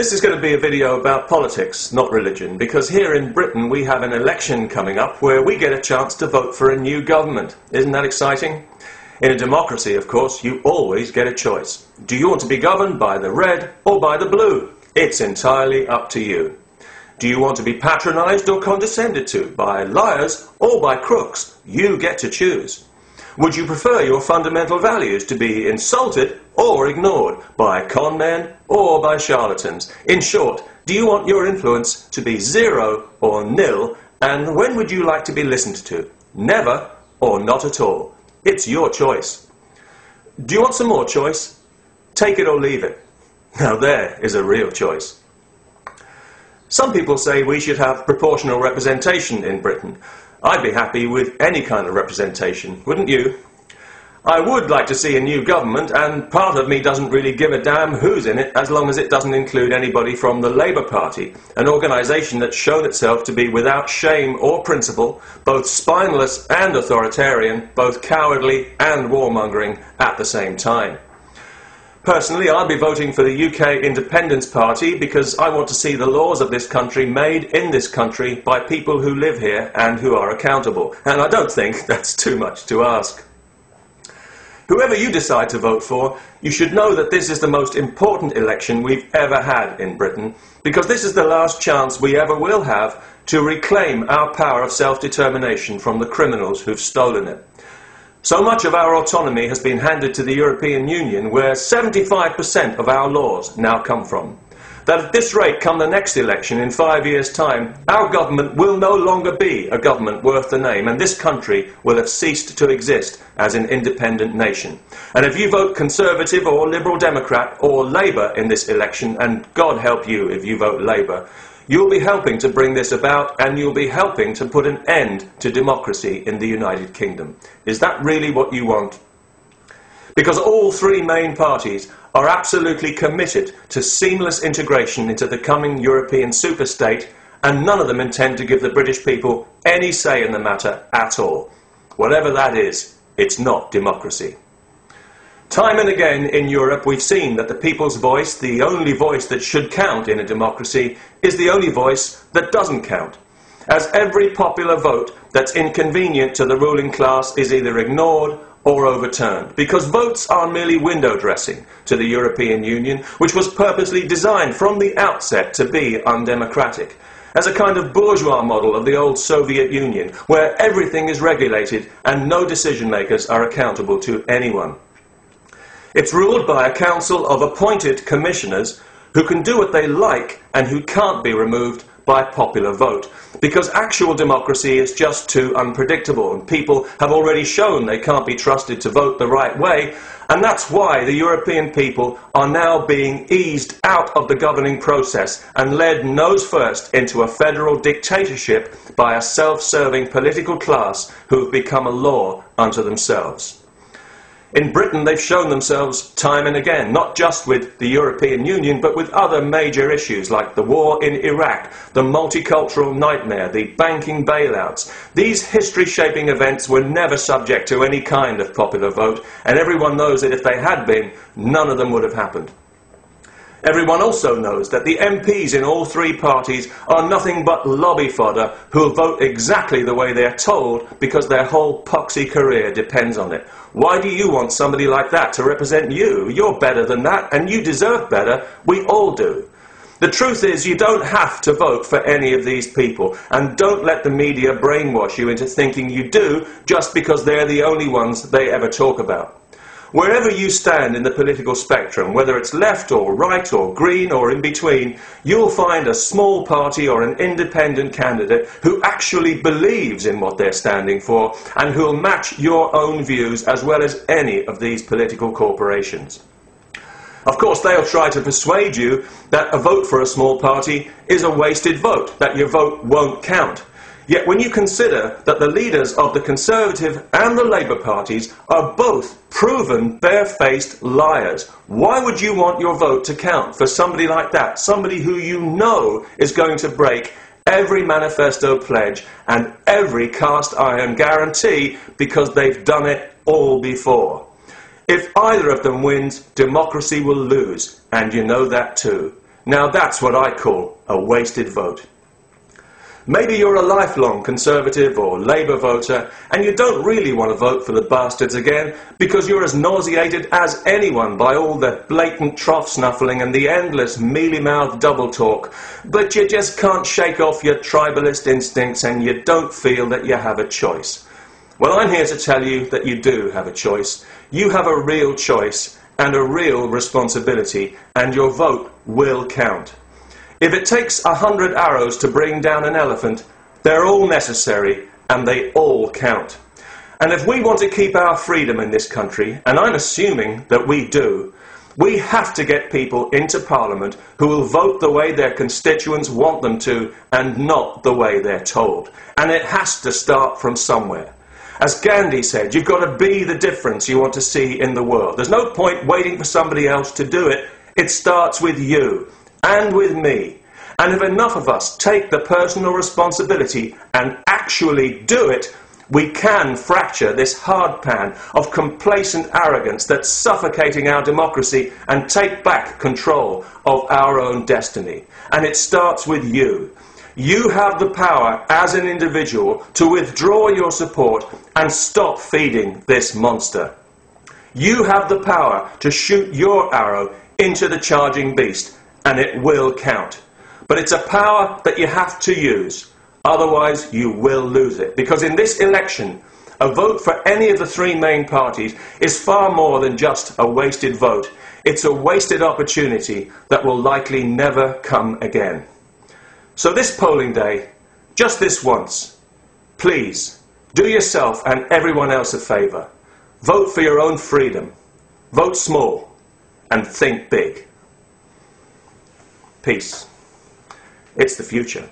This is going to be a video about politics, not religion, because here in Britain we have an election coming up where we get a chance to vote for a new government. Isn't that exciting? In a democracy, of course, you always get a choice. Do you want to be governed by the red or by the blue? It's entirely up to you. Do you want to be patronised or condescended to by liars or by crooks? You get to choose. Would you prefer your fundamental values to be insulted or ignored by con men or by charlatans? In short, do you want your influence to be 0 or nil? And when would you like to be listened to? Never or not at all? It's your choice. Do you want some more choice? Take it or leave it. Now there is a real choice. Some people say we should have proportional representation in Britain. I'd be happy with any kind of representation, wouldn't you? I would like to see a new government, and part of me doesn't really give a damn who's in it as long as it doesn't include anybody from the Labour Party, an organisation that's shown itself to be without shame or principle, both spineless and authoritarian, both cowardly and warmongering at the same time. Personally, I'd be voting for the UK Independence Party because I want to see the laws of this country made in this country by people who live here and who are accountable. And I don't think that's too much to ask. Whoever you decide to vote for, you should know that this is the most important election we've ever had in Britain, because this is the last chance we ever will have to reclaim our power of self-determination from the criminals who've stolen it. So much of our autonomy has been handed to the European Union, where 75% of our laws now come from. That at this rate, come the next election in 5 years' time, our government will no longer be a government worth the name, and this country will have ceased to exist as an independent nation. And if you vote Conservative or Liberal Democrat or Labour in this election, and God help you if you vote Labour, you'll be helping to bring this about, and you'll be helping to put an end to democracy in the United Kingdom. Is that really what you want? Because all three main parties are absolutely committed to seamless integration into the coming European superstate, and none of them intend to give the British people any say in the matter at all. Whatever that is, it's not democracy. Time and again in Europe we've seen that the people's voice, the only voice that should count in a democracy, is the only voice that doesn't count. As every popular vote that's inconvenient to the ruling class is either ignored or overturned, because votes are merely window dressing to the European Union, which was purposely designed from the outset to be undemocratic, as a kind of bourgeois model of the old Soviet Union, where everything is regulated and no decision makers are accountable to anyone. It's ruled by a council of appointed commissioners who can do what they like and who can't be removed by popular vote, because actual democracy is just too unpredictable, and people have already shown they can't be trusted to vote the right way, and that's why the European people are now being eased out of the governing process and led nose first into a federal dictatorship by a self-serving political class who have become a law unto themselves. In Britain, they've shown themselves time and again, not just with the European Union, but with other major issues like the war in Iraq, the multicultural nightmare, the banking bailouts. These history-shaping events were never subject to any kind of popular vote, and everyone knows that if they had been, none of them would have happened. Everyone also knows that the MPs in all three parties are nothing but lobby fodder who'll vote exactly the way they're told because their whole poxy career depends on it. Why do you want somebody like that to represent you? You're better than that, and you deserve better. We all do. The truth is, you don't have to vote for any of these people, and don't let the media brainwash you into thinking you do just because they're the only ones they ever talk about. Wherever you stand in the political spectrum, whether it's left or right or green or in between, you'll find a small party or an independent candidate who actually believes in what they're standing for and who'll match your own views as well as any of these political corporations. Of course, they'll try to persuade you that a vote for a small party is a wasted vote, that your vote won't count. Yet when you consider that the leaders of the Conservative and the Labour parties are both proven barefaced liars, why would you want your vote to count for somebody like that, somebody who you know is going to break every manifesto pledge and every cast iron guarantee because they've done it all before? If either of them wins, democracy will lose, and you know that too. Now that's what I call a wasted vote. Maybe you're a lifelong Conservative or Labour voter and you don't really want to vote for the bastards again because you're as nauseated as anyone by all the blatant trough snuffling and the endless mealy-mouthed double talk, but you just can't shake off your tribalist instincts and you don't feel that you have a choice. Well, I'm here to tell you that you do have a choice. You have a real choice and a real responsibility, and your vote will count. If it takes 100 arrows to bring down an elephant, they're all necessary and they all count. And if we want to keep our freedom in this country, and I'm assuming that we do, we have to get people into Parliament who will vote the way their constituents want them to and not the way they're told. And it has to start from somewhere. As Gandhi said, you've got to be the difference you want to see in the world. There's no point waiting for somebody else to do it. It starts with you. And with me. And if enough of us take the personal responsibility and actually do it, we can fracture this hard pan of complacent arrogance that's suffocating our democracy and take back control of our own destiny. And it starts with you. You have the power as an individual to withdraw your support and stop feeding this monster. You have the power to shoot your arrow into the charging beast. And it will count. But it's a power that you have to use. Otherwise, you will lose it. Because in this election, a vote for any of the three main parties is far more than just a wasted vote. It's a wasted opportunity that will likely never come again. So this polling day, just this once, please, do yourself and everyone else a favour. Vote for your own freedom. Vote small. And think big. Peace. It's the future.